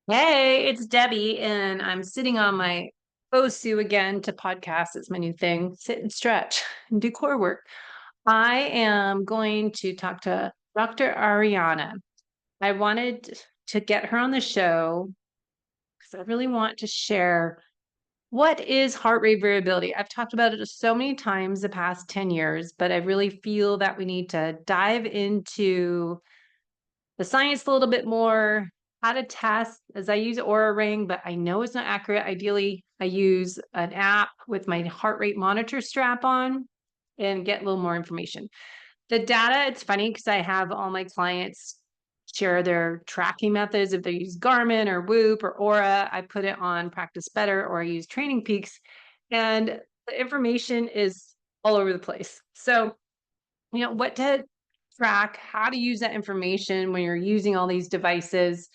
Hey, it's Debbie, and I'm sitting on my Osu again to podcast. It's my new thing. Sit and stretch and do core work. I am going to talk to Dr. Ariana. I wanted to get her on the show because I really want to share what is heart rate variability. I've talked about it so many times the past 10 years, but I really feel that we need to dive into the science a little bit more, how to test, as I use Aura Ring, but I know it's not accurate. Ideally, I use an app with my heart rate monitor strap on and get a little more information. The data, it's funny because I have all my clients share their tracking methods. If they use Garmin or Whoop or Aura, I put it on Practice Better or I use Training Peaks. And the information is all over the place. So, what to track, how to use that information when you're using all these devices.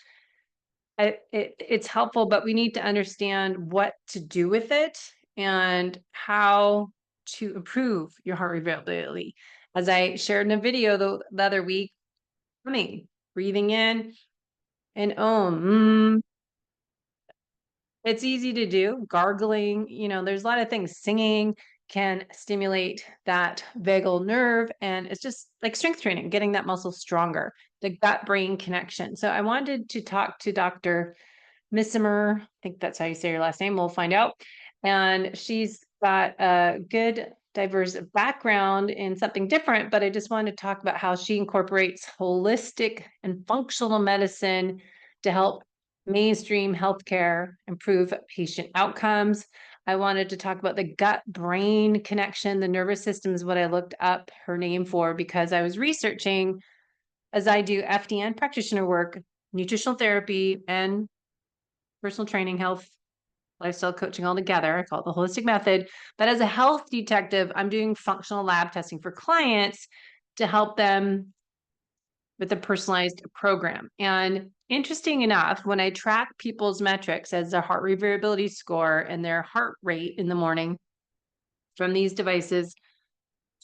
It's helpful, but we need to understand what to do with it and how to improve your heart rate variability. As I shared in a video the other week, humming, breathing in and it's easy to do. Gargling, there's a lot of things. Singing can stimulate that vagal nerve, and it's just like strength training, getting that muscle stronger, the gut brain connection. So I wanted to talk to Dr. Missimer. I think that's how you say your last name. We'll find out. And she's got a good, diverse background in something different, but I just wanted to talk about how she incorporates holistic and functional medicine to help mainstream healthcare improve patient outcomes. I wanted to talk about the gut brain connection. The nervous system is what I looked up her name for because I was researching as I do FDN practitioner work, nutritional therapy, and personal training, health, lifestyle coaching all together. I call it the holistic method. But as a health detective, I'm doing functional lab testing for clients to help them with a personalized program. And interesting enough, when I track people's metrics as their heart rate variability score and their heart rate in the morning from these devices,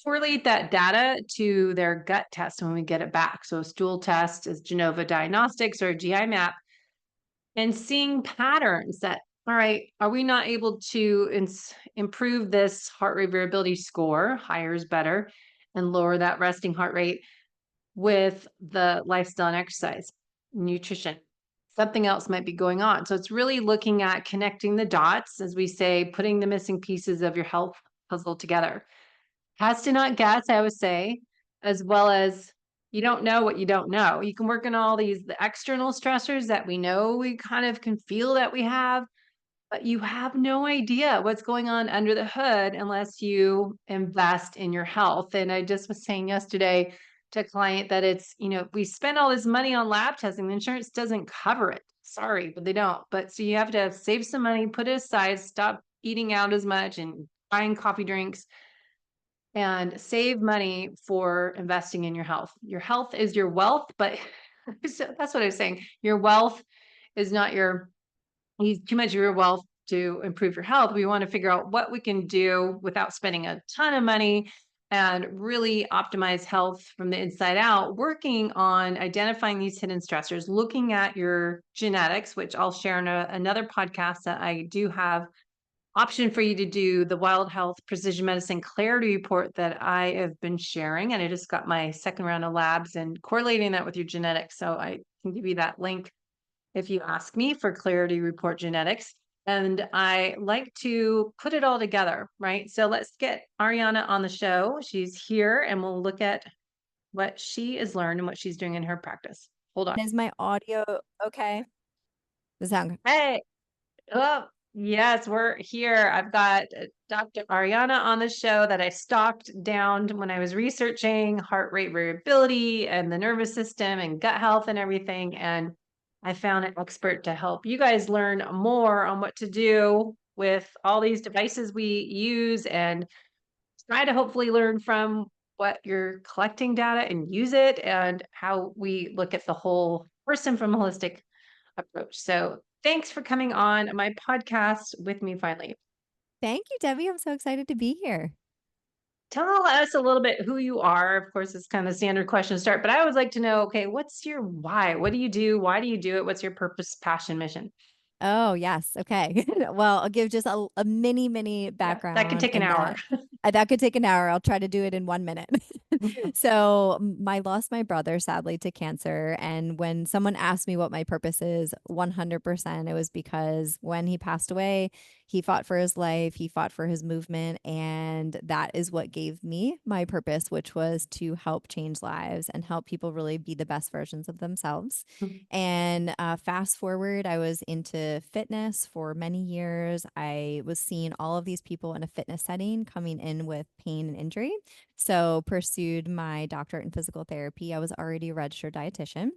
correlate that data to their gut test when we get it back. So a stool test is Genova Diagnostics or a GI map, and seeing patterns that, all right, are we not able to improve this heart rate variability score, higher is better, and lower that resting heart rate with the lifestyle and exercise, nutrition? Something else might be going on. So it's really looking at connecting the dots, as we say, putting the missing pieces of your health puzzle together. Has to not guess, I would say, as well as you don't know what you don't know. You can work on all the external stressors that we know we kind of can feel that we have, but you have no idea what's going on under the hood unless you invest in your health. And I just was saying yesterday to a client that we spend all this money on lab testing, the insurance doesn't cover it. Sorry, but they don't. But so you have to save some money, put it aside, stop eating out as much and buying coffee drinks and save money for investing in your health. Your health is your wealth, but that's what I was saying. Your wealth is not use too much of your wealth to improve your health. We want to figure out what we can do without spending a ton of money and really optimize health from the inside out, working on identifying these hidden stressors, looking at your genetics, which I'll share in another podcast that I do have option for you to do the Wild Health Precision Medicine Clarity Report that I have been sharing. And I just got my second round of labs and correlating that with your genetics. So I can give you that link if you ask me for Clarity Report genetics. And I like to put it all together, right? So let's get Ariana on the show. She's here and we'll look at what she has learned and what she's doing in her practice. Hold on. Is my audio okay? Does it sound good? Hey, oh, yes, we're here. I've got Dr. Ariana on the show that I stalked down when I was researching heart rate variability and the nervous system and gut health and everything. And I found an expert to help you guys learn more on what to do with all these devices we use and try to hopefully learn from what you're collecting data and use it and how we look at the whole person from a holistic approach. So thanks for coming on my podcast with me finally. Thank you, Debbie. I'm so excited to be here. Tell us a little bit who you are. Of course, it's kind of a standard question to start, but I always like to know, okay, what's your why? What do you do? Why do you do it? What's your purpose, passion, mission? Oh, yes. Okay. Well, I'll give just a mini Yeah, that could background take an in hour. that. That could take an hour. I'll try to do it in 1 minute. So I lost my brother sadly to cancer. And when someone asked me what my purpose is, 100%, it was because when he passed away, he fought for his life, he fought for his movement. And that is what gave me my purpose, which was to help change lives and help people really be the best versions of themselves. And fast forward, I was into fitness for many years. I was seeing all of these people in a fitness setting coming in with pain and injury. So pursued my doctorate in physical therapy. I was already a registered dietitian.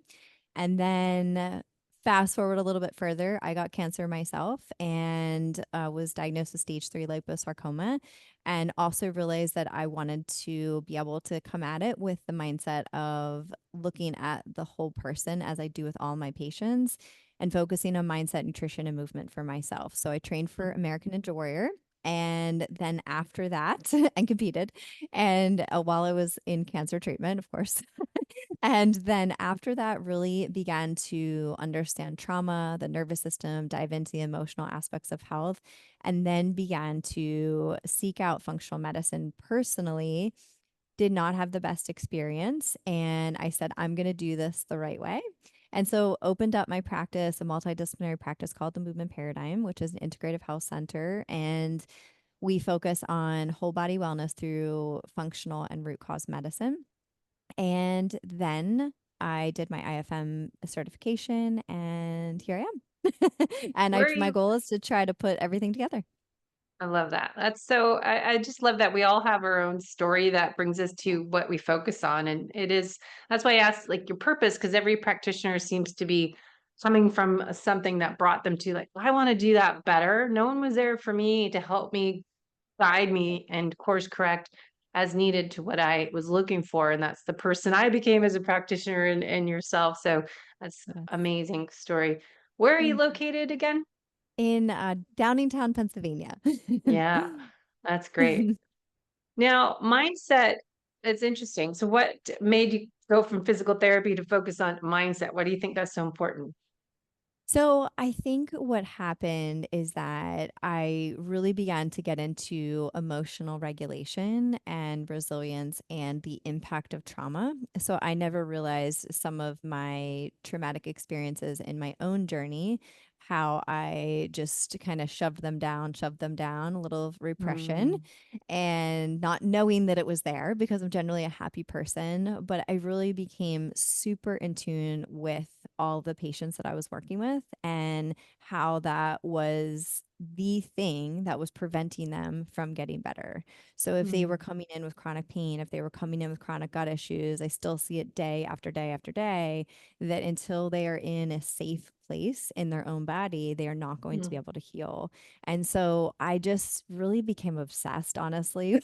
And then fast forward a little bit further, I got cancer myself and was diagnosed with stage 3 liposarcoma, and also realized that I wanted to be able to come at it with the mindset of looking at the whole person as I do with all my patients and focusing on mindset, nutrition, and movement for myself. So I trained for American Ninja Warrior. And then after that, and competed. And while I was in cancer treatment, of course, and then after that, really began to understand trauma, the nervous system, dive into the emotional aspects of health, and then began to seek out functional medicine personally. Did not have the best experience. And I said, I'm going to do this the right way. And so opened up my practice, a multidisciplinary practice called the Movement Paradigm, which is an integrative health center. And we focus on whole body wellness through functional and root cause medicine. And then I did my IFM certification, and here I am. And Where are my you? goal is to try to put everything together. I love that. That's so, I just love that we all have our own story that brings us to what we focus on. And that's why I asked like your purpose, because every practitioner seems to be coming from something that brought them to like, I want to do that better. No one was there for me to help me, guide me, and course correct as needed to what I was looking for. And that's the person I became as a practitioner and yourself. So that's Yes. amazing story. Where are you Thank you. located again? In Downingtown, Pennsylvania. Yeah, that's great. Now, mindset is interesting. So, what made you go from physical therapy to focus on mindset? Why do you think that's so important? So I think what happened is that I really began to get into emotional regulation and resilience and the impact of trauma. So I never realized some of my traumatic experiences in my own journey, how I just kind of shoved them down, a little repression, Mm, and not knowing that it was there because I'm generally a happy person. But I really became super in tune with all the patients that I was working with and how that was the thing that was preventing them from getting better. So if they were mm, coming in with chronic pain, if they were coming in with chronic gut issues, I still see it day after day after day, that until they are in a safe place in their own body, they are not going to be mm. able to heal. And so I just really became obsessed, honestly,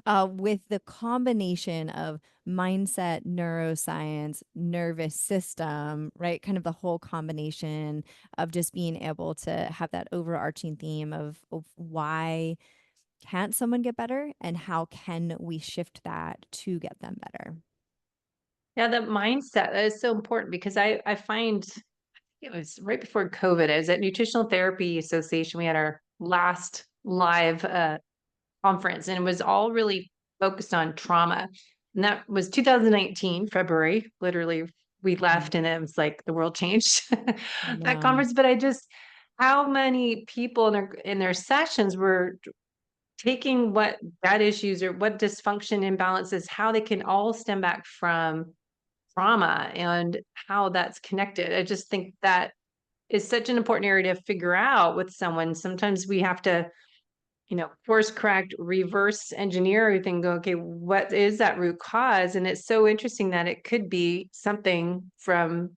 with the combination of mindset, neuroscience, nervous system, right? Kind of the whole combination of just being able to have that overarching theme of why can't someone get better and how can we shift that to get them better? Yeah, the mindset that is so important because I find it was right before COVID. I was at Nutritional Therapy Association. We had our last live conference, and it was all really focused on trauma. And that was 2019, February. Literally, we Mm, left, and it was like the world changed I that know. conference. But I just, how many people in their sessions were taking what bad issues or what dysfunction imbalances, how they can all stem back from trauma and how that's connected. I just think that is such an important area to figure out with someone. Sometimes we have to, course correct, reverse engineer everything, go, okay, what is that root cause? And it's so interesting that it could be something from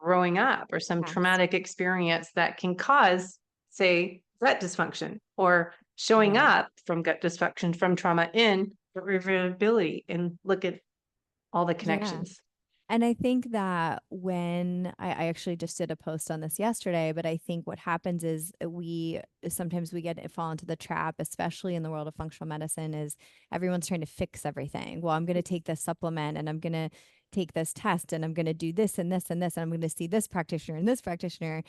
growing up or some Yes. traumatic experience that can cause, say, gut dysfunction or showing Right. up from gut dysfunction from trauma in reversibility and look at all the Yeah. connections. And I think that when I actually just did a post on this yesterday, but I think what happens is we sometimes we get fall into the trap, especially in the world of functional medicine, is everyone's trying to fix everything. Well, I'm going to take this supplement and I'm going to take this test and I'm going to do this and this and this and I'm going to see this practitioner and this practitioner.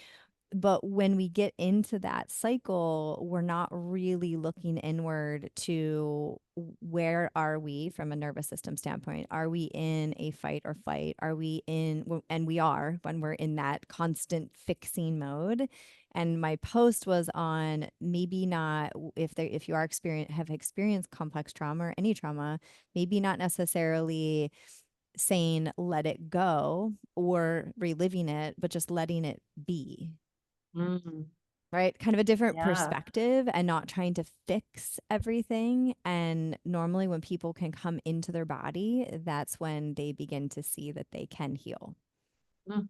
But when we get into that cycle, we're not really looking inward to where are we from a nervous system standpoint? Are we in a fight or flight? Are we in, and we are when we're in that constant fixing mode. And my post was on maybe not if you are have experienced complex trauma or any trauma, maybe not necessarily saying let it go or reliving it, but just letting it be, Mm, right? Kind of a different yeah. perspective and not trying to fix everything. And normally, when people can come into their body, that's when they begin to see that they can heal. Mm.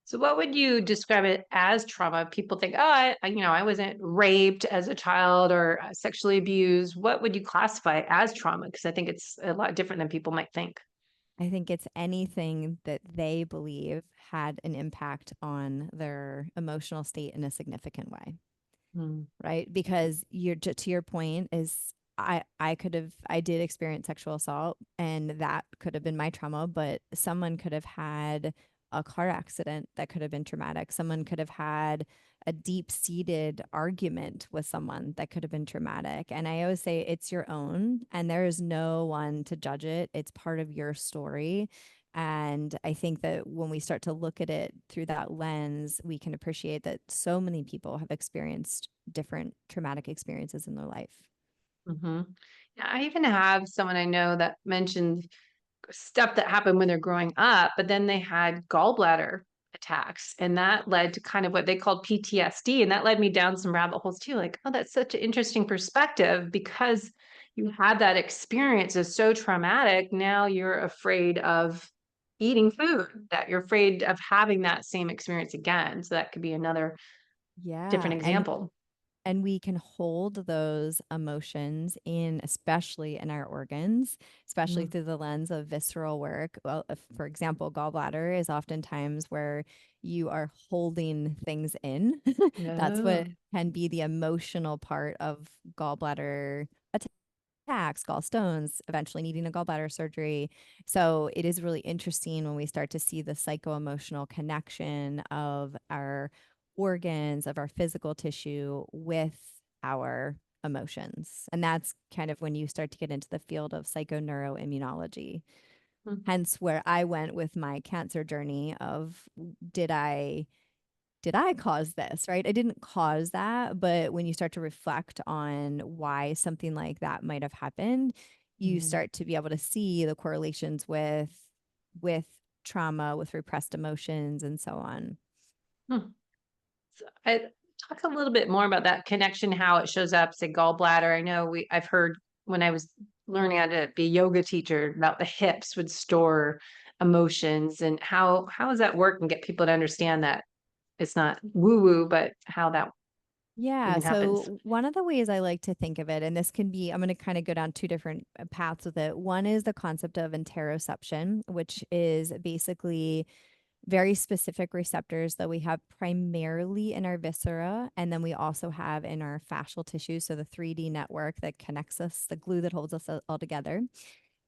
So what would you describe it as trauma? People think, oh, I wasn't raped as a child or sexually abused. What would you classify as trauma? Because I think it's a lot different than people might think. I think it's anything that they believe had an impact on their emotional state in a significant way. Mm. Right? Because you're to your point is I did experience sexual assault and that could have been my trauma, but someone could have had a car accident that could have been traumatic. Someone could have had a deep-seated argument with someone that could have been traumatic. And I always say it's your own and there is no one to judge it. It's part of your story. And I think that when we start to look at it through that lens, we can appreciate that so many people have experienced different traumatic experiences in their life. Hmm. Yeah, I even have someone I know that mentioned stuff that happened when they're growing up, but then they had gallbladder attacks. And that led to kind of what they called PTSD. And that led me down some rabbit holes too. Like, oh, that's such an interesting perspective because you had that experience is so traumatic. Now you're afraid of eating food, that you're afraid of having that same experience again. So that could be another different Yeah. example. And we can hold those emotions in, especially in our organs, especially Mm. through the lens of visceral work. Well, if, for example, gallbladder is oftentimes where you are holding things in. That's what No. can be the emotional part of gallbladder attacks, gallstones, eventually needing a gallbladder surgery. So it is really interesting when we start to see the psycho-emotional connection of our organs, of our physical tissue with our emotions. And that's kind of when you start to get into the field of psychoneuroimmunology. Mm. Hence where I went with my cancer journey of did I did I cause this, right? I didn't cause that, but when you start to reflect on why something like that might have happened, you Mm. start to be able to see the correlations with trauma, with repressed emotions and so on. Hmm. I talk a little bit more about that connection, how it shows up, say gallbladder. I know I've heard when I was learning how to be a yoga teacher about the hips would store emotions and how does that work and get people to understand that it's not woo woo, but how that Yeah. even happens. So one of the ways I like to think of it, and this can be, I'm going to kind of go down two different paths with it. One is the concept of interoception, which is basically very specific receptors that we have primarily in our viscera. And then we also have in our fascial tissue. So the 3D network that connects us, the glue that holds us all together.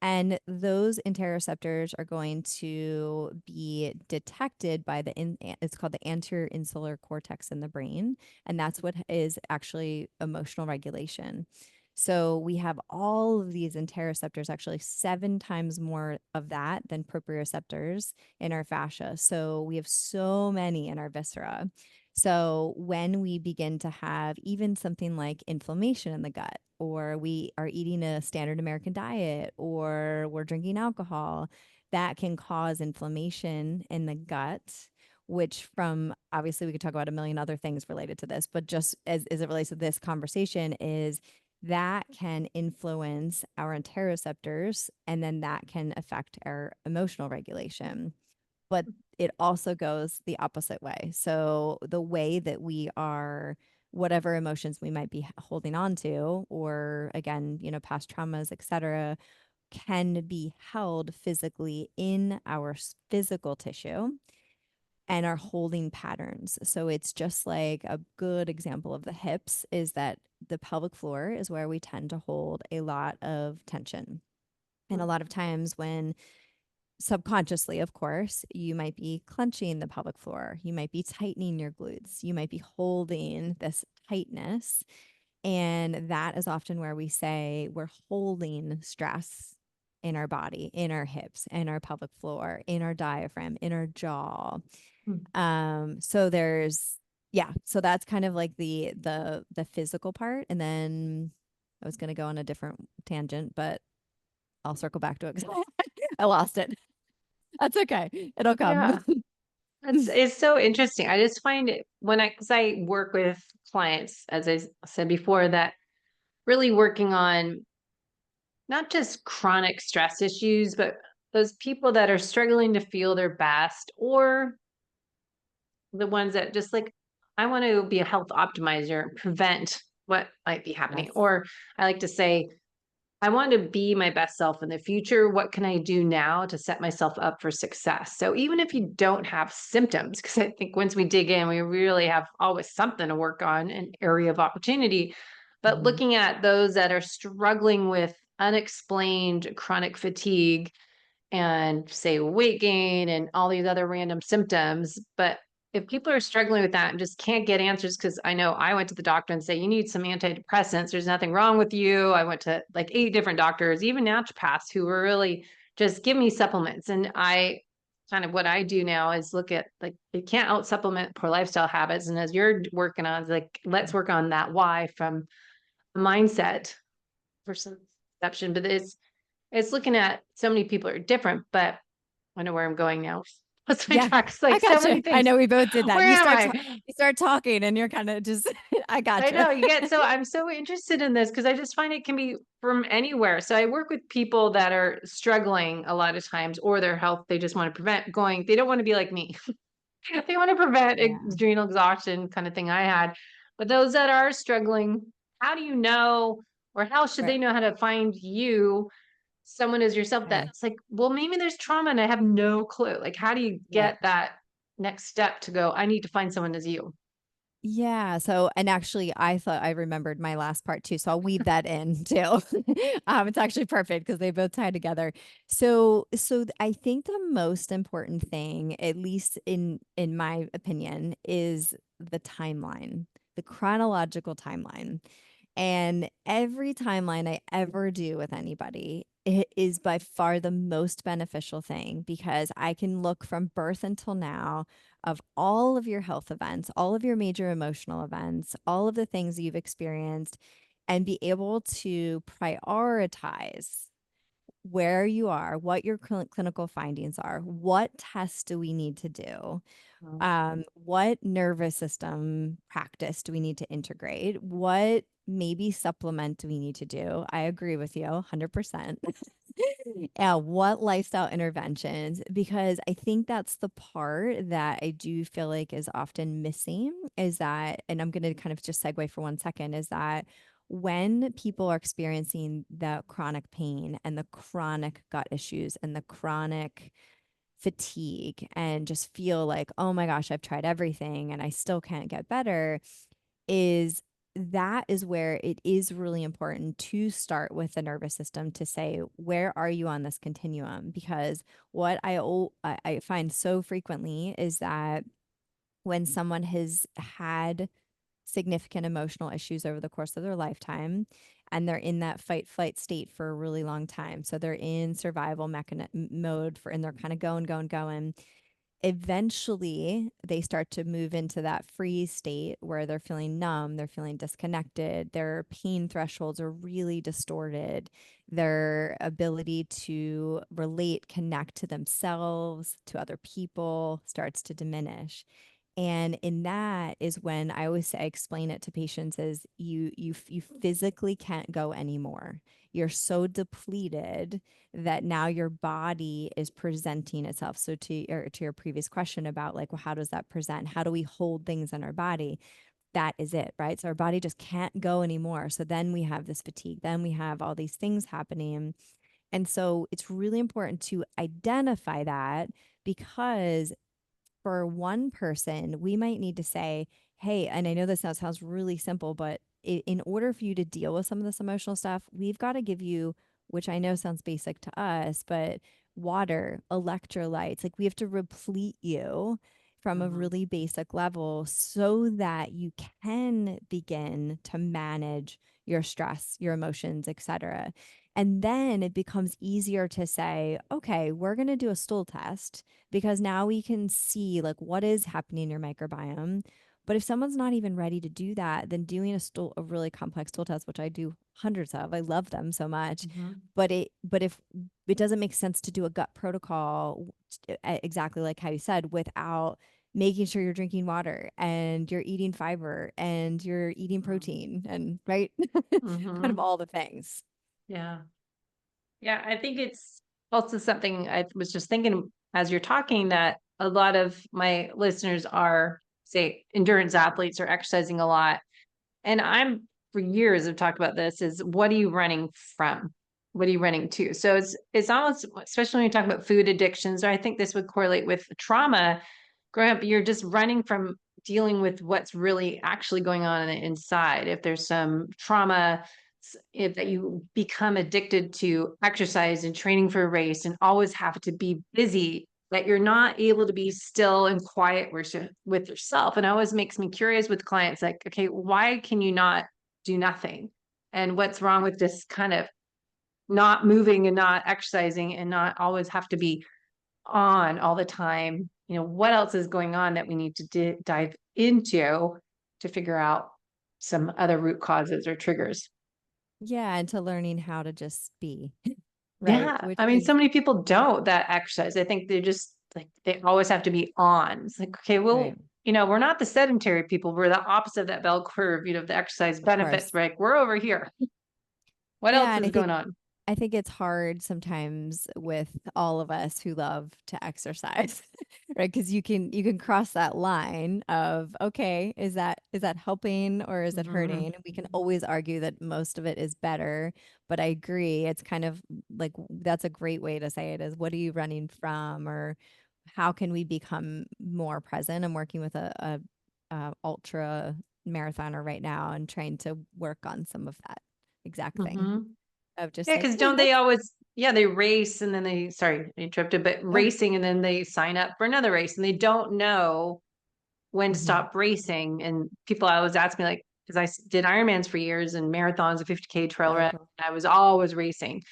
And those interoceptors are going to be detected by it's called the anterior insular cortex in the brain. And that's what is actually emotional regulation. So we have all of these interoceptors, actually 7 times more of that than proprioceptors in our fascia. So we have so many in our viscera. So when we begin to have even something like inflammation in the gut, or we are eating a standard American diet, or we're drinking alcohol, that can cause inflammation in the gut, which from obviously we could talk about a million other things related to this, but just as it relates to this conversation is that can influence our interoceptors and then that can affect our emotional regulation. But it also goes the opposite way. So the way that we are, whatever emotions we might be holding on to, or again, past traumas, et cetera, can be held physically in our physical tissue and are holding patterns. So it's just like a good example of the hips is that the pelvic floor is where we tend to hold a lot of tension. And a lot of times when subconsciously, of course, you might be clenching the pelvic floor, you might be tightening your glutes, you might be holding this tightness. And that is often where we say we're holding stress in our body, in our hips, in our pelvic floor, in our diaphragm, in our jaw. So there's, yeah, so that's kind of like the physical part. And then I was going to go on a different tangent, but I'll circle back to it because I lost it. That's okay. It'll come. Yeah. It's so interesting. I just find it because I work with clients, as I said before, that really working on not just chronic stress issues, but those people that are struggling to feel their best, or the ones that just like, I want to be a health optimizer, prevent what might be happening. Yes. Or I like to say, I want to be my best self in the future. What can I do now to set myself up for success? So even if you don't have symptoms, because I think once we dig in, we really have always something to work on, an area of opportunity. But Mhm. looking at those that are struggling with unexplained chronic fatigue and say weight gain and all these other random symptoms. But if people are struggling with that and just can't get answers, because I know I went to the doctor and say, you need some antidepressants. There's nothing wrong with you. I went to like 8 different doctors, even naturopaths who were really just give me supplements. And I kind of what I do now is look at like, you can't out supplement poor lifestyle habits. And as you're working on, like, let's work on that why from a mindset perception. But it's looking at so many people are different, but I know where I'm going now. What's my Yeah, tracks? I Like so got many you. I things. know we both did that. Where am I? You start talking and you're kind of just, I got I you. know you get so I'm so interested in this because I just find it can be from anywhere. So I work with people that are struggling a lot of times or their health they just want to prevent going. They don't want to be like me. They want to prevent Yeah, adrenal exhaustion kind of thing I had. But those that are struggling, how do you know or how should right. they know how to find you someone as yourself Okay. that's like, well, maybe there's trauma and I have no clue. Like, how do you Yeah. get that next step to go, I need to find someone as you? Yeah. So, and actually, I thought I remembered my last part too. So I'll weave that in too. It's actually perfect because they both tie together. I think the most important thing, at least in my opinion, is the timeline, the chronological timeline. And every timeline I ever do with anybody, it is by far the most beneficial thing because I can look from birth until now of all of your health events, all of your major emotional events, all of the things you've experienced, and be able to prioritize where you are, what your clinical findings are, what tests do we need to do, what nervous system practice do we need to integrate, what maybe supplement do we need to do. I agree with you 100%. Yeah, what lifestyle interventions? Because I think that's the part that I do feel like is often missing is that, and I'm going to kind of just segue for 1 second, is that when people are experiencing the chronic pain and the chronic gut issues and the chronic fatigue and just feel like, oh my gosh, I've tried everything and I still can't get better, is that is where it is really important to start with the nervous system to say, where are you on this continuum? Because what I find so frequently is that when someone has had significant emotional issues over the course of their lifetime and they're in that fight flight state for a really long time, so they're in survival mode for and they're kind of going, eventually they start to move into that freeze state where they're feeling numb, they're feeling disconnected, their pain thresholds are really distorted, their ability to relate, connect to themselves, to other people starts to diminish. And in that is when I always say, I explain it to patients as you physically can't go anymore. You're so depleted that now your body is presenting itself. So to your previous question about like, well, how does that present? How do we hold things in our body? That is it, right? So our body just can't go anymore. So then we have this fatigue. Then we have all these things happening. And so it's really important to identify that, because for one person, we might need to say, hey, and I know this now sounds really simple, but in order for you to deal with some of this emotional stuff, we've got to give you, which I know sounds basic to us, but water, electrolytes, like we have to replete you from a Mhm. really basic level so that you can begin to manage your stress, your emotions, etc. And then it becomes easier to say, okay, we're going to do a stool test, because now we can see like what is happening in your microbiome. But if someone's not even ready to do that, then doing a really complex stool test, which I do hundreds of, I love them so much. Mhm. But if it doesn't make sense to do a gut protocol, exactly like how you said, without making sure you're drinking water and you're eating fiber and you're eating protein and right, kind of Mhm. all the things. Yeah. Yeah, I think it's also something I was just thinking as you're talking that a lot of my listeners are, say, endurance athletes or exercising a lot. And I'm for years have talked about this is what are you running from? What are you running to? So it's almost, especially when you talk about food addictions, or I think this would correlate with trauma. Growing up, you're just running from dealing with what's really actually going on the inside. If there's some trauma, if that you become addicted to exercise and training for a race and always have to be busy, that you're not able to be still and quiet with yourself. And it always makes me curious with clients, like, okay, why can you not do nothing? And what's wrong with this kind of not moving and not exercising and not always have to be on all the time? What else is going on that we need to dive into to figure out some other root causes or triggers? Yeah, and to learning how to just be, right? Yeah. Which I mean, is so many people don't that exercise. I think they're just like, they always have to be on. It's like, okay, right, well, we're not the sedentary people. We're the opposite of that bell curve, the exercise of benefits. course. We're like, we're over here. What Yeah, else and is going on? I think it's hard sometimes with all of us who love to exercise, right? Because you can cross that line of, okay, is that helping or is it Hmm. hurting? We can always argue that most of it is better, but I agree. It's kind of like that's a great way to say it is, what are you running from, or how can we become more present? I'm working with a ultra marathoner right now and trying to work on some of that exact thing Hmm. of just Yeah, saying, because hey, don't they let's always, yeah, they race and then sorry, I interrupted, but yeah. racing and then they sign up for another race and they don't know when to Mhm. stop racing. And people always ask me, like, because did Ironmans for years and marathons, a 50K trail So run, cool. and I was always racing.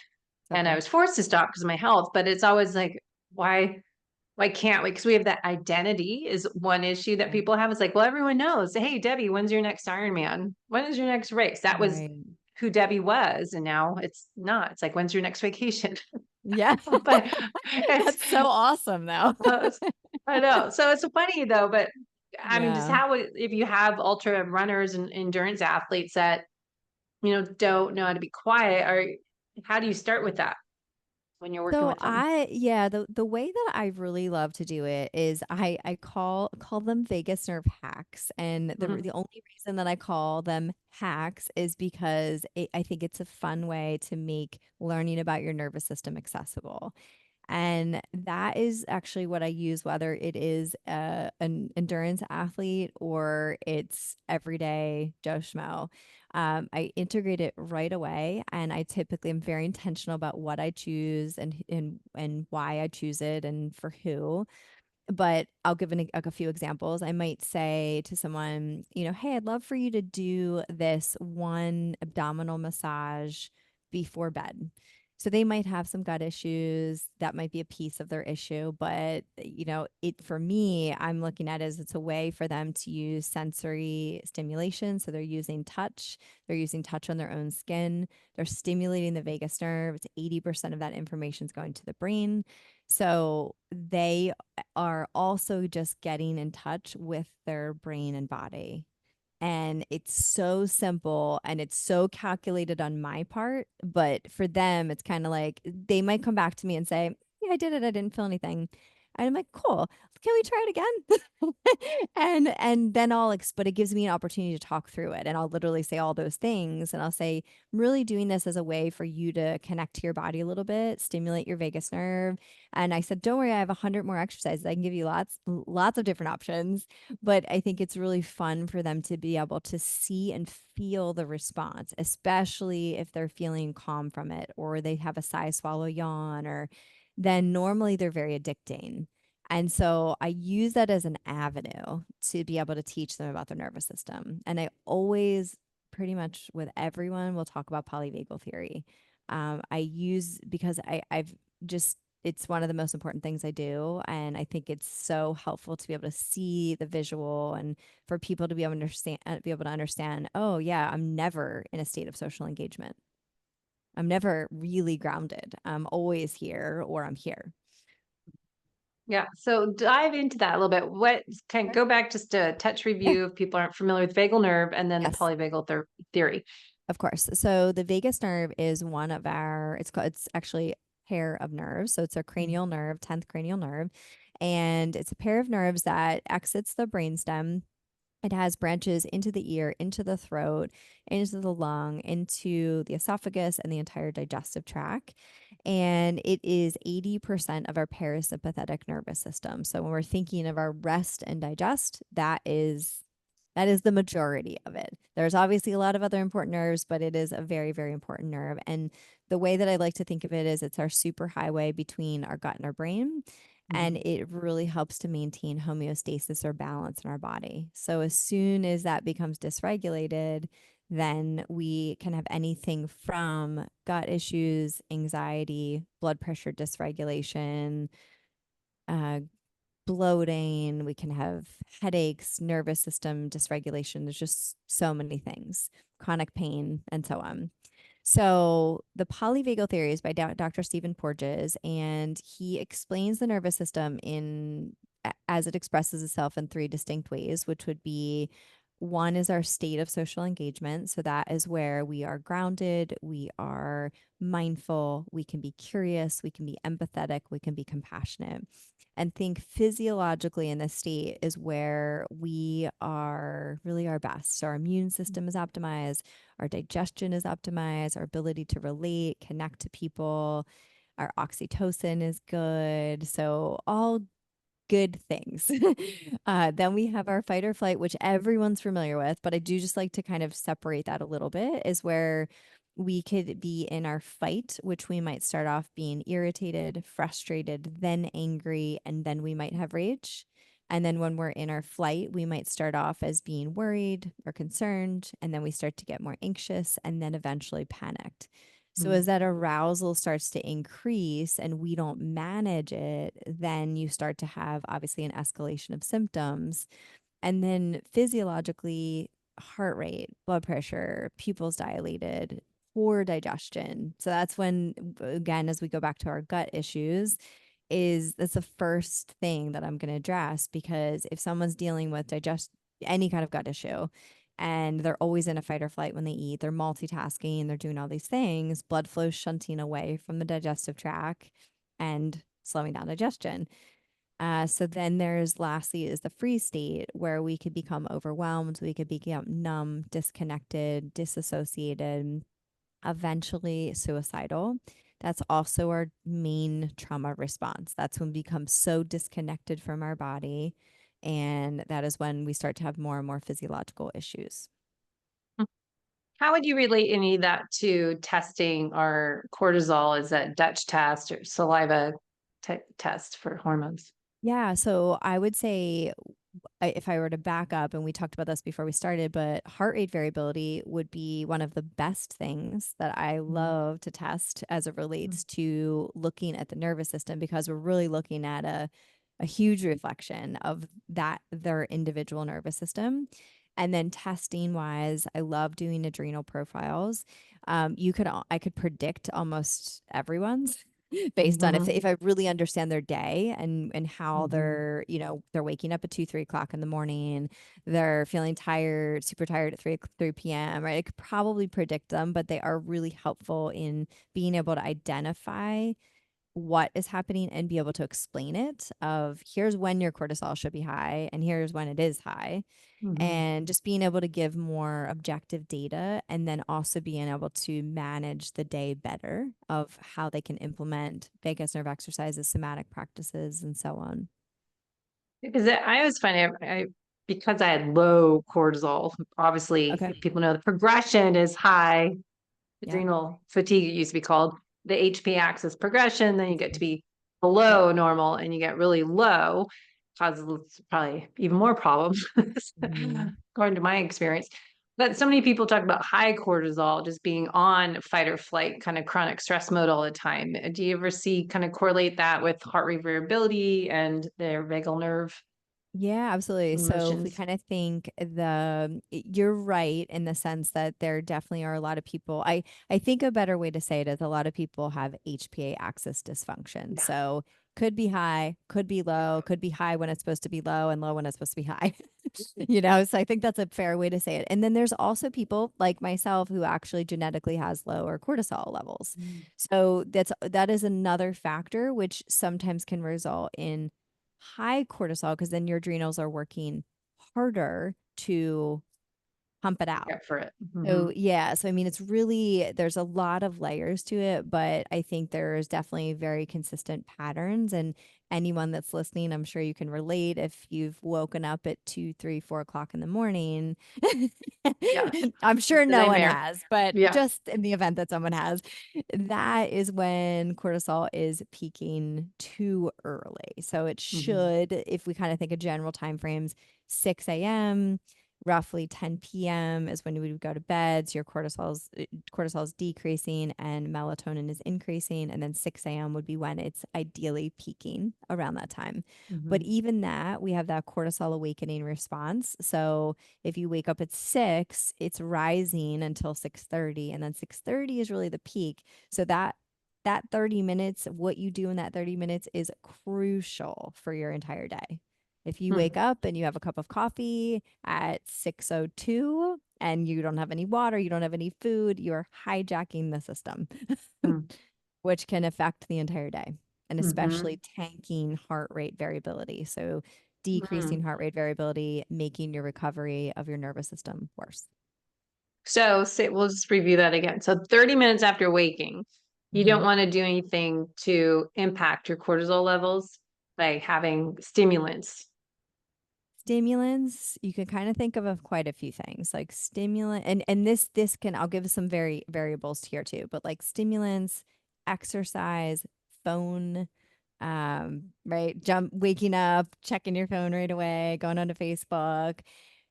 So And I cool. was forced to stop because of my health, but it's always like, why can't we? Because we have that identity is one issue that Right. people have. It's like, well, everyone knows, hey, Debbie, when's your next Ironman? When is your next race? That was Right. who Debbie was. And now it's not. It's like, when's your next vacation? Yeah. But it's, That's so awesome though. uh, I know. So it's funny though, but I mean, just Yeah. if you have ultra runners and endurance athletes that, don't know how to be quiet, or how do you start with that when you're working So with them? yeah, the way that I really love to do it is I call them vagus nerve hacks. And Mhm. the only reason that I call them hacks is because I think it's a fun way to make learning about your nervous system accessible. And that is actually what I use, whether it is an endurance athlete or it's everyday Joe Schmo. I integrate it right away, and I typically am very intentional about what I choose and why I choose it and for who. But I'll give a few examples. I might say to someone, hey, I'd love for you to do this one abdominal massage before bed. So they might have some gut issues. That might be a piece of their issue. But, it for me, I'm looking at it as it's a way for them to use sensory stimulation. So they're using touch on their own skin, they're stimulating the vagus nerve. It's 80% of that information is going to the brain. So they are also just getting in touch with their brain and body. And it's so simple and it's so calculated on my part. But for them, it's kind of like they might come back to me and say, yeah, I did it. I didn't feel anything. And I'm like, cool. Can we try it again? And then but it gives me an opportunity to talk through it. And I'll literally say all those things. And I'll say, I'm really doing this as a way for you to connect to your body a little bit, stimulate your vagus nerve. And I said, don't worry, I have 100 more exercises. I can give you lots of different options. But I think it's really fun for them to be able to see and feel the response, especially if they're feeling calm from it, or they have a sigh, swallow, yawn, or then normally they're very addicting. And so I use that as an avenue to be able to teach them about their nervous system. And I always, pretty much with everyone, will talk about polyvagal theory. I use because I've just, it's one of the most important things I do. And I think it's so helpful to be able to see the visual and for people to be able to understand, oh yeah, I'm never in a state of social engagement. I'm never really grounded. I'm always here or I'm here. Yeah. So dive into that a little bit. What can Sure. go back just a touch Yeah. review if people aren't familiar with vagal nerve and then the Yes, polyvagal theory. of course. So the vagus nerve is one of it's actually a pair of nerves. So it's a cranial nerve, 10th cranial nerve. And it's a pair of nerves that exits the brainstem. It has branches into the ear, into the throat, into the lung, into the esophagus, and the entire digestive tract. And it is 80% of our parasympathetic nervous system. So when we're thinking of our rest and digest, that is the majority of it. There's obviously a lot of other important nerves, but it is a very, very important nerve. And the way that I like to think of it is it's our super highway between our gut and our brain. And Mhm. it really helps to maintain homeostasis or balance in our body. So as soon as that becomes dysregulated, then we can have anything from gut issues, anxiety, blood pressure dysregulation, uh, bloating, we can have headaches, nervous system dysregulation. There's just so many things, chronic pain, and so on. So, the polyvagal theory is by Dr. Stephen Porges, and he explains the nervous system as it expresses itself in three distinct ways, which would be one is our state of social engagement. So, that is where we are grounded, we are mindful, we can be curious, we can be empathetic, we can be compassionate. And think physiologically in this state is where we are really our best. So, our immune system is optimized, our digestion is optimized, our ability to relate, connect to people, our oxytocin is good. So, all good things. Then we have our fight or flight, which everyone's familiar with, but I do just like to kind of separate that a little bit, is where we could be in our fight, which we might start off being irritated, frustrated, then angry, and then we might have rage. And then when we're in our flight, we might start off as being worried or concerned, and then we start to get more anxious and then eventually panicked. So as Mhm. that arousal starts to increase and we don't manage it, then you start to have obviously an escalation of symptoms. And then physiologically, heart rate, blood pressure, pupils dilated, poor digestion. So that's when, again, as we go back to our gut issues, that's the first thing that I'm going to address, because if someone's dealing with any kind of gut issue and they're always in a fight or flight when they eat, they're multitasking, they're doing all these things, blood flow shunting away from the digestive tract and slowing down digestion. So then there's lastly is the freeze state, where we could become overwhelmed, we could become numb, disconnected, disassociated, eventually suicidal. That's also our main trauma response. That's when we become so disconnected from our body. And that is when we start to have more and more physiological issues. How would you relate any of that to testing our cortisol? Is that Dutch test or saliva test for hormones? Yeah. So I would say, if I were to back up, and we talked about this before we started, but heart rate variability would be one of the best things that I Mhm. love to test as it relates to looking at the nervous system, because we're really looking at a huge reflection of their individual nervous system. And then testing wise, I love doing adrenal profiles. I could predict almost everyone's based on Mhm. if I really understand their day and how Mhm. they're waking up at 2, 3 o'clock in the morning, they're feeling tired, super tired at 3 p.m. Right? I could probably predict them, but they are really helpful in being able to identify what is happening and be able to explain it of here's when your cortisol should be high and here's when it is high, Mhm. and just being able to give more objective data, and then also being able to manage the day better of how they can implement vagus nerve exercises, somatic practices, and so on. Because I always find because I had low cortisol, obviously, Okay. if people know the progression is high, Yep. adrenal fatigue, it used to be called the HP axis progression, then you get to Mhm. be Yep. below normal and you get really low, causes probably even more problems, Mhm. according to my experience. But so many people talk about high cortisol just being on fight or flight, kind of chronic stress mode all the time. Do you ever see kind of correlate that with heart rate variability and their vagal nerve Yeah, absolutely. So if we motions? kind of think you're right in the sense that there definitely are a lot of people. I think a better way to say it is a lot of people have HPA axis dysfunction. Yeah. So could be high, could be low, could be high when it's supposed to be low and low when it's supposed to be high. So I think that's a fair way to say it. And then there's also people like myself who actually genetically has lower cortisol levels. Mm. So that is another factor which sometimes can result in high cortisol because then your adrenals are working harder to pump it out. Get for it. So Mhm. yeah, so I mean it's really there's a lot of layers to it, but I think there's definitely very consistent patterns, and anyone that's listening, I'm sure you can relate if you've woken up at 2, 3, 4 o'clock in the morning. Yes. I'm sure It's a no one nightmare. has, but Yeah. just in the event that someone has, that is when cortisol is peaking too early. So it Mhm. should, if we kind of think of general time frames, 6 a.m., roughly 10 p.m. is when you would go to bed. So your cortisol is decreasing and melatonin is increasing. And then 6 a.m. would be when it's ideally peaking around that time. But Mhm. even that, we have that cortisol awakening response. So if you wake up at 6, it's rising until 6:30. And then 6:30 is really the peak. So that 30 minutes, what you do in that 30 minutes is crucial for your entire day. If you wake Mm. up and you have a cup of coffee at 6:02 and you don't have any water, you don't have any food, you're hijacking the system, Mm. which can affect the entire day, and especially Mhm. tanking heart rate variability. So Mm. decreasing heart rate variability, making your recovery of your nervous system worse. So say we'll just review that again. So 30 minutes after waking, you don't Mhm. want to do anything to impact your cortisol levels by having stimulants. Stimulants, you can kind of think of quite a few things like stimulant, and this can I'll give some very variables here too, but like stimulants, exercise, phone, right, jump waking up, checking your phone right away, going onto Facebook,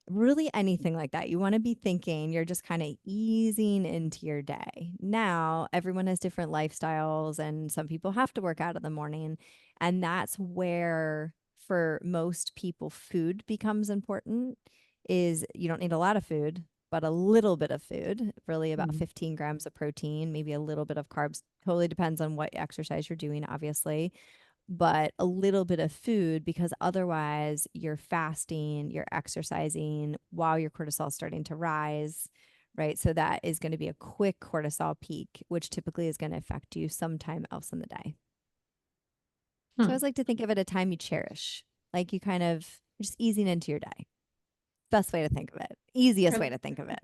really anything like that. You want to be thinking you're just kind of easing into your day. Now, everyone has different lifestyles, and some people have to work out in the morning. And that's where, for most people, food becomes important. Is you don't need a lot of food, but a little bit of food, really about Mhm. 15 grams of protein, maybe a little bit of carbs. Totally depends on what exercise you're doing, obviously, but a little bit of food because otherwise you're fasting, you're exercising while your cortisol is starting to rise, right? So that is going to be a quick cortisol peak, which typically is going to affect you sometime else in the day. So I Hmm. always like to think of it a time you cherish, like you kind of just easing into your day. Best way to think of it. Easiest way to think of it.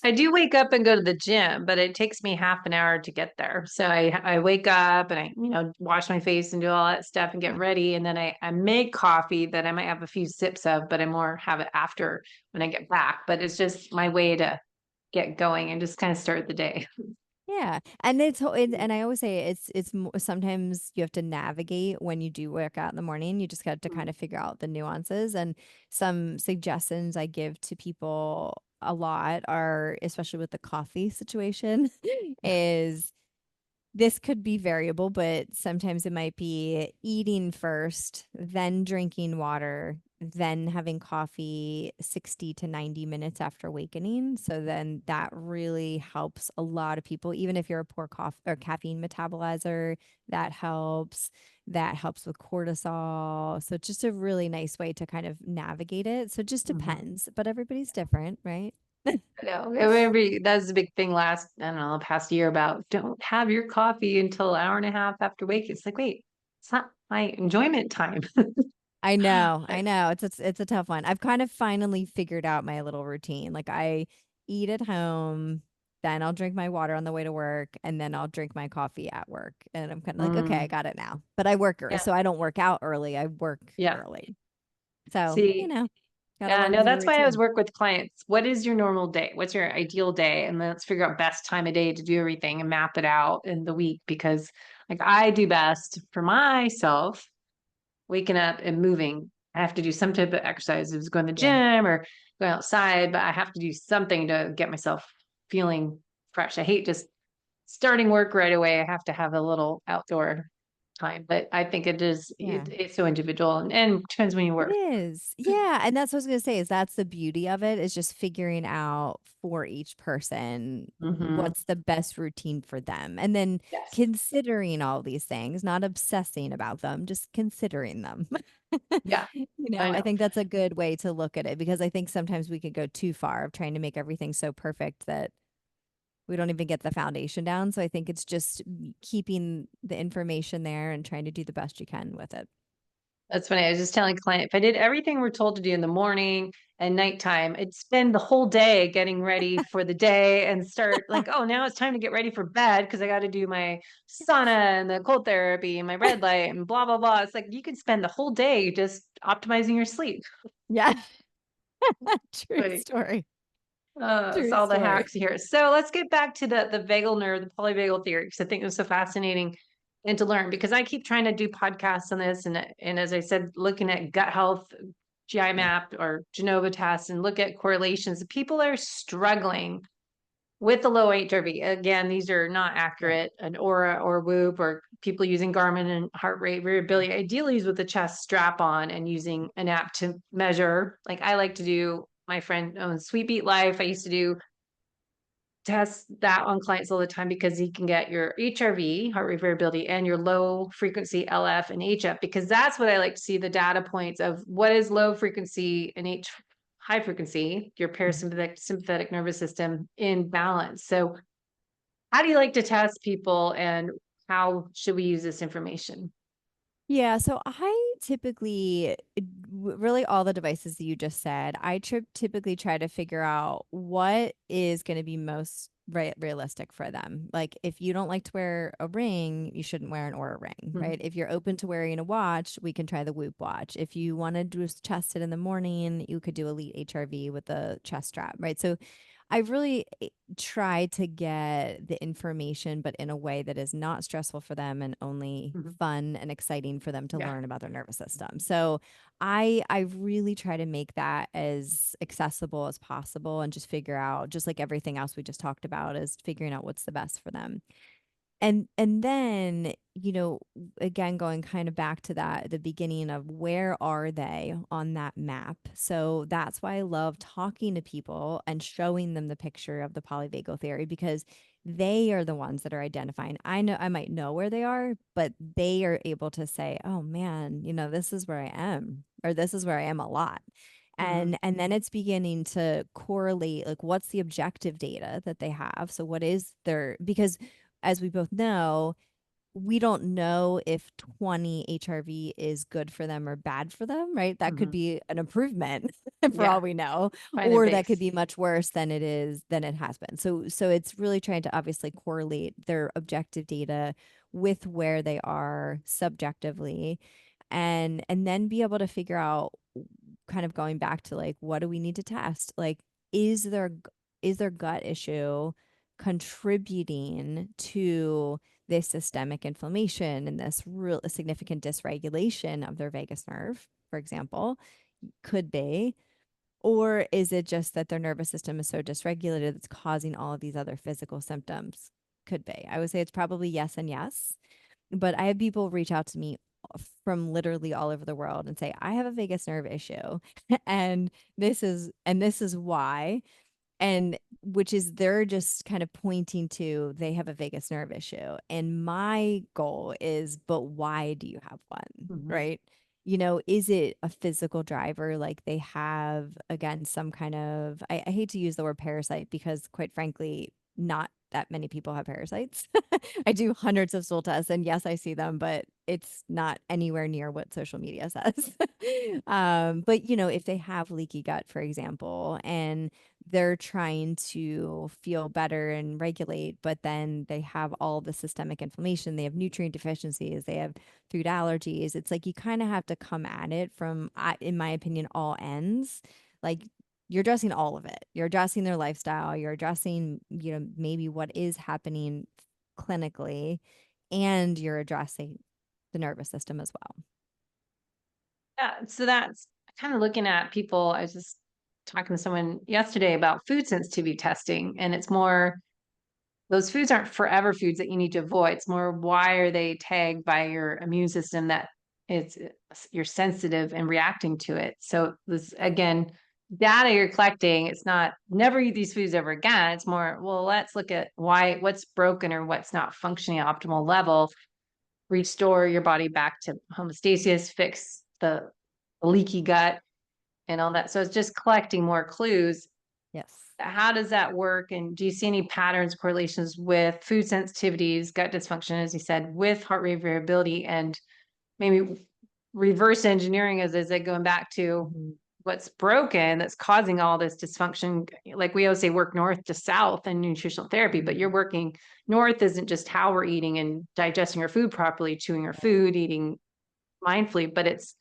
I do wake up and go to the gym, but it takes me half an hour to get there. So I wake up and I wash my face and do all that stuff and get Yeah. ready. And then I make coffee that I might have a few sips of, but I more have it after when I get back. But it's just my way to get going and just kind of start the day. Yeah, and I always say sometimes you have to navigate when you do work out in the morning. You just got to kind Mm. of figure out the nuances, and some suggestions I give to people a lot are, especially with the coffee situation, is this could be variable, but sometimes it might be eating first, then drinking water, then having coffee 60 to 90 minutes after awakening. So then that really helps a lot of people, even if you're a poor coffee or caffeine metabolizer, that helps. That helps with cortisol. So it's just a really nice way to kind of navigate it. So it just Mhm. depends, but everybody's different, right? No, I remember that was a big thing last, I don't know, the past year about don't have your coffee until an hour and a half after wake. It's like, wait, it's not my enjoyment time. I know, But I know. It's a tough one. I've kind of finally figured out my little routine. Like I eat at home, then I'll drink my water on the way to work, and then I'll drink my coffee at work. And I'm kind of like, okay, I mm, got it now. But I work early, yeah, so I don't work out early. I work yeah. early. So, See, gotta yeah, work no, through the that's why I always routine. work with clients. What is your normal day? What's your ideal day? And then let's figure out best time of day to do everything and map it out in the week because like I do best for myself waking up and moving. I have to do some type of exercise. It was going to the Yeah. gym or going outside, but I have to do something to get myself feeling fresh. I hate just starting work right away. I have to have a little outdoor time, but I think Yeah. it's so individual and depends when you It work. is. Yeah. And that's what I was going to say is that's the beauty of it is just figuring out for each person Hmm. what's the best routine for them. And then Yes. considering all these things, not obsessing about them, just considering them. Yeah, I I know. think that's a good way to look at it because I think sometimes we could go too far of trying to make everything so perfect that we don't even get the foundation down. So I think it's just keeping the information there and trying to do the best you can with it. That's funny. I was just telling a client if I did everything we're told to do in the morning and nighttime, I'd spend the whole day getting ready for the day and start like, oh, now it's time to get ready for bed because I got to do my sauna and the cold therapy and my red light and blah, blah, blah. It's like you can spend the whole day just optimizing your sleep. Yeah. True Like, story. it's True all the story. hacks here. So let's get back to the vagal nerve, the polyvagal theory, because I think it's so fascinating and to learn because I keep trying to do podcasts on this and as I said, looking at gut health, GI Yeah. map or Genova tests and look at correlations. People are struggling with the low HRV. Again, these are not Yeah. accurate, an aura or whoop or people using Garmin and heart rate Yeah. variability. Ideally is with the chest strap on and using an app to measure. Like I like to do my friend owns Sweet Beat Life. I used to do test that on clients all the time because he can get your HRV, heart rate variability, and your low frequency LF and HF, because that's what I like to see the data points of what is low frequency and high frequency, your Mhm. parasympathetic sympathetic nervous system in balance. So how do you like to test people and how should we use this information? Yeah, so I typically really all the devices that you just said, typically try to figure out what is going to be most realistic for them. Like if you don't like to wear a ring, you shouldn't wear an Aura ring, Mhm. right? If you're open to wearing a watch, we can try the Whoop watch. If you want to just chest it in the morning, you could do Elite HRV with a chest strap, right? So I really try to get the information, but in a way that is not stressful for them and only Mhm. fun and exciting for them to Yeah. learn about their nervous system. So I really try to make that as accessible as possible and just figure out, just like everything else we just talked about, is figuring out what's the best for them. And then, again, going kind of back to that, the beginning of where are they on that map? So that's why I love talking to people and showing them the picture of the polyvagal theory because they are the ones that are identifying. I know I might know where they are, but they are able to say, "Oh man, this is where I am," or "This is where I am a lot." Mhm. And then it's beginning to correlate like what's the objective data that they have. So what is their because as we both know, we don't know if 20 HRV is good for them or bad for them, right? That could Mhm. be an improvement for Yeah. all we know, Find their or that could base. be much worse than it has been. So it's really trying to obviously correlate their objective data with where they are subjectively and then be able to figure out kind of going back to like what do we need to test? Like is their gut issue contributing to this systemic inflammation and this real significant dysregulation of their vagus nerve, for example, could be. Or is it just that their nervous system is so dysregulated that's causing all of these other physical symptoms? Could be. I would say it's probably yes and yes. But I have people reach out to me from literally all over the world and say, I have a vagus nerve issue and this is why and which is they're just kind of pointing to they have a vagus nerve issue and my goal is but why do you have one, Mhm. right? is it a physical driver? Like they have, again, some kind of, I hate to use the word parasite because quite frankly, not that many people have parasites. I do hundreds of stool tests and yes, I see them, but it's not anywhere near what social media says. But if they have leaky gut, for example, and they're trying to feel better and regulate, but then they have all the systemic inflammation, they have nutrient deficiencies, they have food allergies. It's like you kind of have to come at it from, in my opinion, all ends. Like you're addressing all of it. You're addressing their lifestyle. You're addressing, maybe what is happening clinically, and you're addressing the nervous system as well. Yeah, so that's kind of looking at people. I was just talking to someone yesterday about food sensitivity testing, and it's more those foods aren't forever foods that you need to avoid. It's more why are they tagged by your immune system that you're sensitive and reacting to it. So this again, data you're collecting, it's not never eat these foods ever again. It's more, well, let's look at what's broken or what's not functioning at optimal level, restore your body back to homeostasis, fix the leaky gut and all that. So it's just collecting more clues. Yes. How does that work? And do you see any patterns, correlations with food sensitivities, gut dysfunction, as you said, with heart rate variability, and maybe reverse engineering is it going back to what's broken that's causing all this dysfunction? Like we always say, work north to south in nutritional therapy, but you're working north isn't just how we're eating and digesting our food properly, chewing our food, eating mindfully, but it's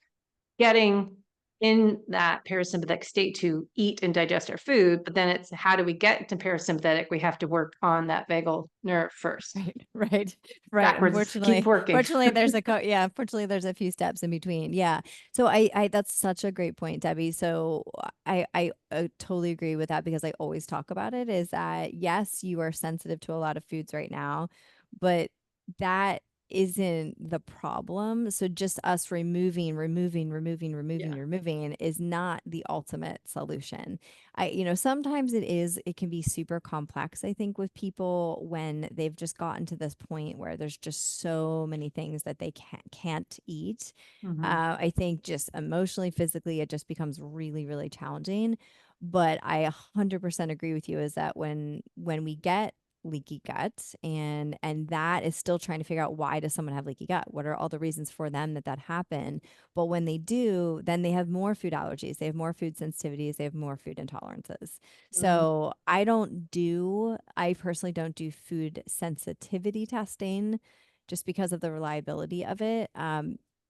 getting in that parasympathetic state to eat and digest our food. But then it's how do we get to parasympathetic? We have to work on that vagal nerve first. Right. Backwards, keep working. Fortunately, unfortunately, there's a few steps in between. Yeah. So that's such a great point, Debbie. So I totally agree with that because I always talk about it is that yes, you are sensitive to a lot of foods right now, but that isn't the problem. So just us removing is not the ultimate solution. Sometimes it can be super complex, I think, with people when they've just gotten to this point where there's just so many things that they can't eat. I think just emotionally, physically, it just becomes really, really challenging. But I 100% agree with you is that when we get leaky gut and that is still trying to figure out why does someone have leaky gut, what are all the reasons for them that happen, but when they do, then they have more food allergies, they have more food sensitivities, they have more food intolerances. So I personally don't do food sensitivity testing just because of the reliability of it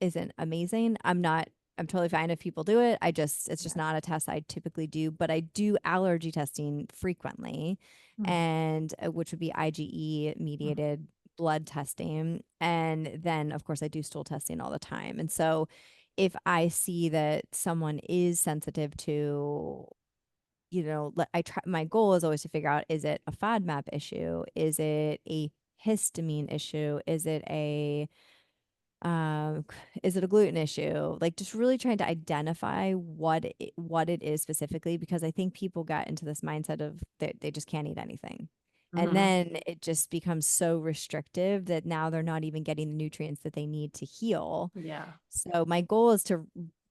isn't amazing. I'm totally fine if people do it. It's just not a test I typically do, but I do allergy testing frequently, and which would be IgE mediated blood testing. And then of course I do stool testing all the time. And so if I see that someone is sensitive to, my goal is always to figure out, is it a FODMAP issue? Is it a histamine issue? Um, is it a gluten issue? Like just really trying to identify what it is specifically, because I think people got into this mindset of they just can't eat anything. And then it just becomes so restrictive that now they're not even getting the nutrients that they need to heal. Yeah. So my goal is to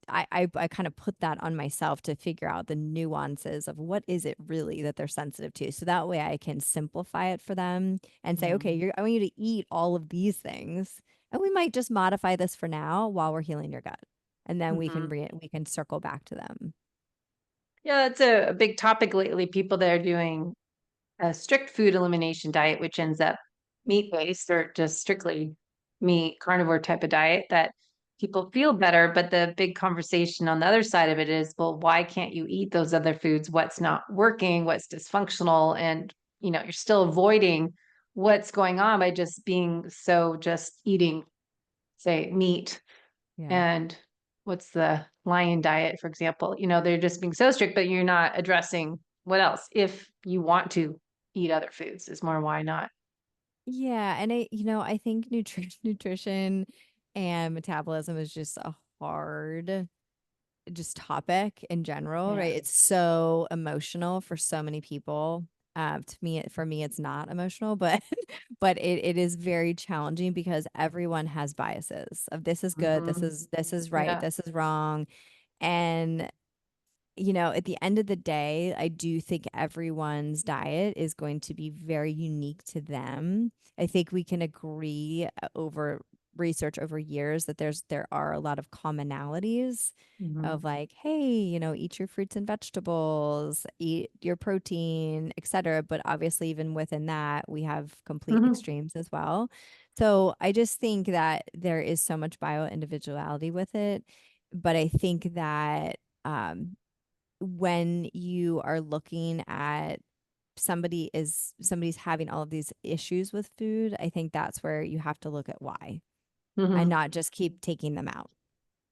I kind of put that on myself to figure out the nuances of what is it really that they're sensitive to. So that way I can simplify it for them and say, okay, I want you to eat all of these things. And we might just modify this for now while we're healing your gut. And then we can circle back to them. Yeah, that's a big topic lately. People that are doing a strict food elimination diet, which ends up meat based or just strictly meat carnivore type of diet, that people feel better. But the big conversation on the other side of it is, well, why can't you eat those other foods? What's not working? What's dysfunctional? And, you're still avoiding what's going on by just eating, say, meat. Yeah. And what's the lion diet, for example? They're just being so strict, but you're not addressing what else. If you want to eat other foods, is more why not. Yeah, and I think nutrition and metabolism is just a hard just topic in general, Yeah. right? It's so emotional for so many people. For me, it's not emotional, but but it is very challenging because everyone has biases of this is good, Mhm. this is right, Yeah. this is wrong. And at the end of the day, I do think everyone's diet is going to be very unique to them. I think we can agree over research over years that there are a lot of commonalities Mhm. of like, hey, eat your fruits and vegetables, eat your protein, etc. But obviously, even within that, we have complete Mhm. extremes as well. So I just think that there is so much bio individuality with it. But I think that um, when you are looking at somebody's having all of these issues with food, I think that's where you have to look at why and Mhm. not just keep taking them out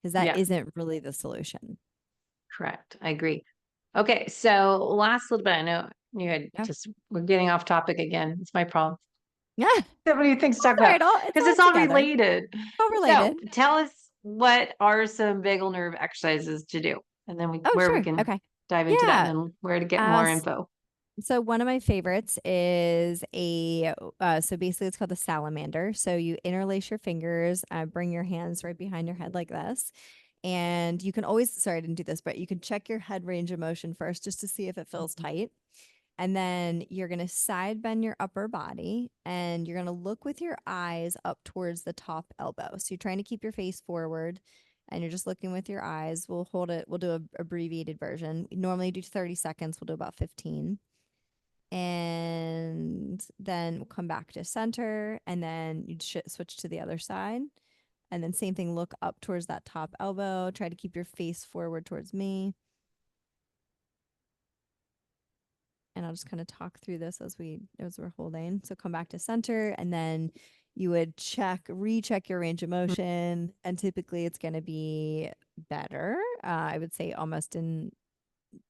because that Yeah, isn't really the solution. correct. I agree. Okay, so last little bit. I know you had Yeah. just we're getting off topic again. It's my problem. Yeah. So many things to talk That's all about right. It's because all it's all together. related. All So related. tell us what are some vagal nerve exercises to do, and then Oh, where we sure. can Okay. dive into that, and Yeah. then where to get Uh, more s- info. so one of my favorites is so basically it's called the salamander. So you interlace your fingers, bring your hands right behind your head like this. And you can always, sorry, I didn't do this, but you can check your head range of motion first just to see if it feels tight. And then you're going to side bend your upper body and you're going to look with your eyes up towards the top elbow. So you're trying to keep your face forward and you're just looking with your eyes. We'll hold it, we'll do a abbreviated version. We normally do 30 seconds, we'll do about 15. And then we'll come back to center and then you switch to the other side. And then same thing, look up towards that top elbow. Try to keep your face forward towards me. And I'll just kind of talk through this as we're holding. So come back to center and then you would recheck your range of motion. And typically it's going to be better. I would say almost in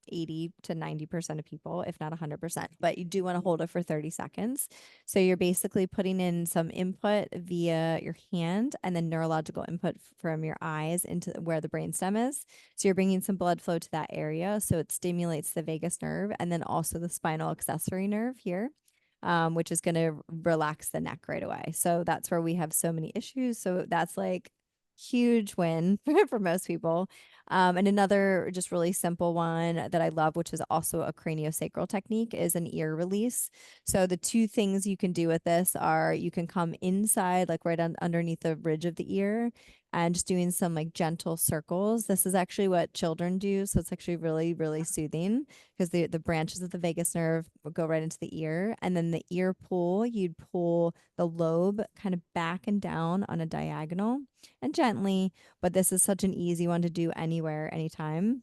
80 to 90% of people, if not 100%. But you do want to hold it for 30 seconds. So you're basically putting in some input via your hand and then neurological input from your eyes into where the brainstem is. So you're bringing some blood flow to that area. So it stimulates the vagus nerve and then also the spinal accessory nerve here. Which is going to relax the neck right away. So that's where we have so many issues. So that's like huge win for most people. And another just really simple one that I love, which is also a craniosacral technique, is an ear release. So the two things you can do with this are you can come inside, like right underneath the ridge of the ear, and just doing some like gentle circles. This is actually what children do. So it's actually really, really soothing because the branches of the vagus nerve will go right into the ear. And then the ear pull, you'd pull the lobe kind of back and down on a diagonal and gently, but this is such an easy one to do anywhere, anytime.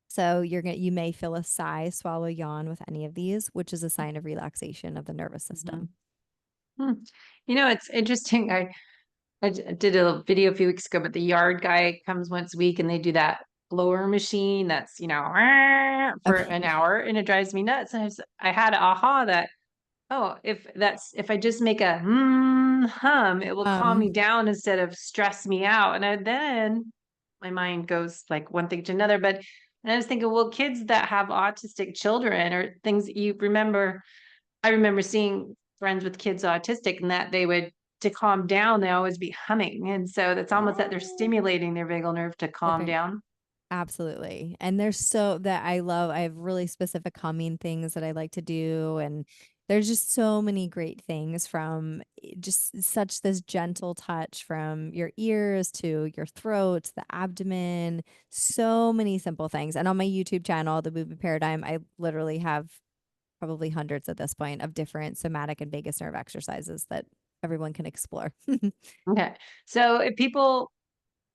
So you may feel a sigh, swallow, yawn with any of these, which is a sign of relaxation of the nervous Mhm. system. Hmm. It's interesting. Did a video a few weeks ago, but the yard guy comes once a week and they do that blower machine that's, for Okay. an Yeah. hour and it drives me nuts. And I had a aha that, oh, if I just make a hum, it will calm me Um, down instead of stress me out. Then my mind goes like one thing to another. And I was thinking, well, kids that have autistic children or things that you remember, I remember seeing friends with kids autistic and that they would to calm down, they always be humming. And so that's almost that they're stimulating their vagal nerve to that calm they're down. absolutely. And there's so that I love, I have really specific calming things that I like to do. And there's just so many great things from just such this gentle touch from your ears to your throat, to the abdomen, so many simple things. And on my YouTube channel, The Movement Paradigm, I literally have probably hundreds at this point of different somatic and vagus nerve exercises that everyone can explore. Okay. So if people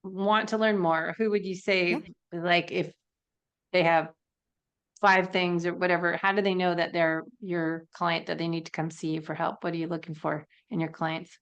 want to learn more, who would you Yeah. say, like, if they have 5 things or whatever, how do they know that they're your client that they need to come see you for help? What are you looking for in your clients?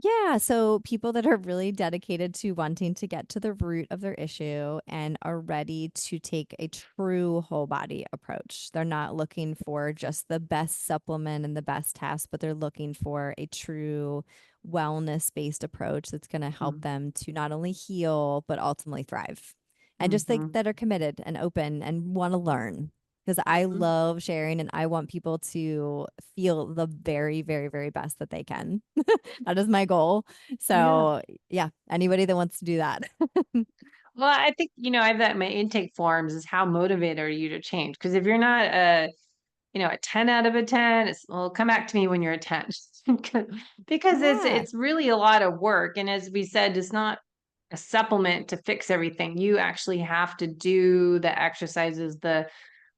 Yeah, so people that are really dedicated to wanting to get to the root of their issue and are ready to take a true whole body approach. They're not looking for just the best supplement and the best test, but they're looking for a true wellness based approach that's going to help them to not only heal, but ultimately thrive. And just like Mm-hmm. that are committed and open and want to learn. because I Mhm. love sharing and I want people to feel the very, very, very best that they can. That is my goal. Yeah. So, yeah, anybody that wants to do that. Well, I think, I have that in my intake forms is how motivated are you to change? Because if you're not a 10 out of a 10, well, come back to me when you're a 10. Because Yeah, it's really a lot of work. And as we said, it's not a supplement to fix everything. You actually have to do the exercises, the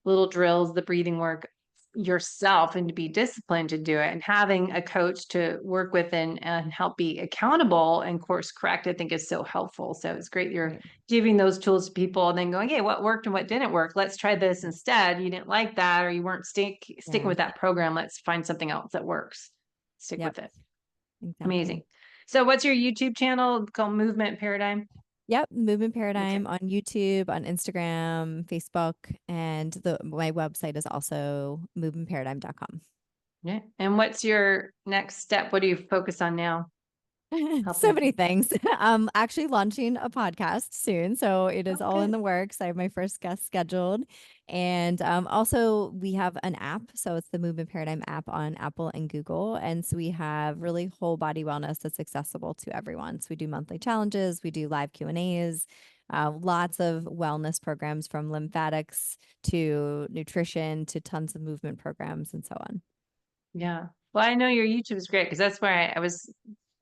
little drills, the breathing work yourself, and to be disciplined to do it, and having a coach to work with and help be accountable and course correct, I think is so helpful. So it's great you're right. giving those tools to people and then going, hey, what worked and what didn't work? Let's try this instead. You didn't like that, or you weren't sticking Yeah. with that program. Let's find something else that works. Stick Yep. with it. Exactly. Amazing. So what's your YouTube channel called? Movement Paradigm? Yep, Movement Okay. Paradigm on YouTube, on Instagram, Facebook, and the my website is also movementparadigm.com. Yeah. And what's your next step? What do you focus on now? So Helping many people. things. I'm actually launching a podcast soon, so it is Oh, all in good. the works. I have my first guest scheduled, and also we have an app. So it's the Movement Paradigm app on Apple and Google, and so we have really whole body wellness that's accessible to everyone. So we do monthly challenges, we do live Q&As, lots of wellness programs from lymphatics to nutrition to tons of movement programs and so on. Yeah. Well, I know your YouTube is great because that's where I was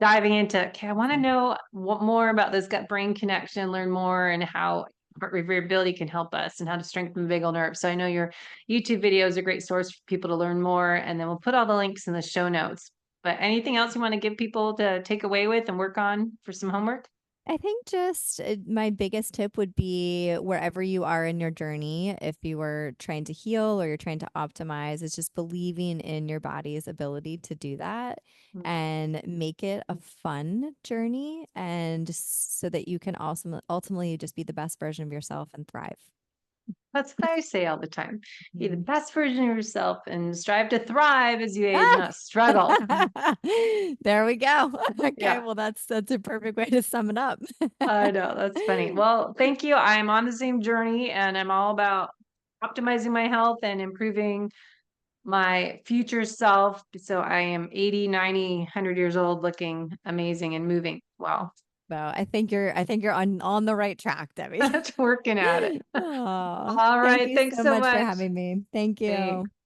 diving into. Okay, I want to know what more about this gut brain connection, learn more, and how heart rate variability can help us, and how to strengthen the vagal nerve. So I know your YouTube video is a great source for people to learn more, and then we'll put all the links in the show notes. But anything else you want to give people to take away with and work on for some homework? I think just my biggest tip would be wherever you are in your journey, if you were trying to heal or you're trying to optimize, is just believing in your body's ability to do that Mm. and make it a fun journey. And just so that you can also ultimately just be the best version of yourself and thrive. That's what I say all the time. Be the Mhm. best version of yourself and strive to thrive as you age, Ah! not struggle. There we go. Okay, Yeah. well that's a perfect way to sum it up. I know, that's funny. Well, thank you. I'm on the same journey and I'm all about optimizing my health and improving my future self. So I am 80, 90, 100 years old looking amazing and moving. Well, So I think you're on the right track, Debbie. that's working at it. Oh, All thank right. you Thanks so so much for much. having me. Thank Thanks. you.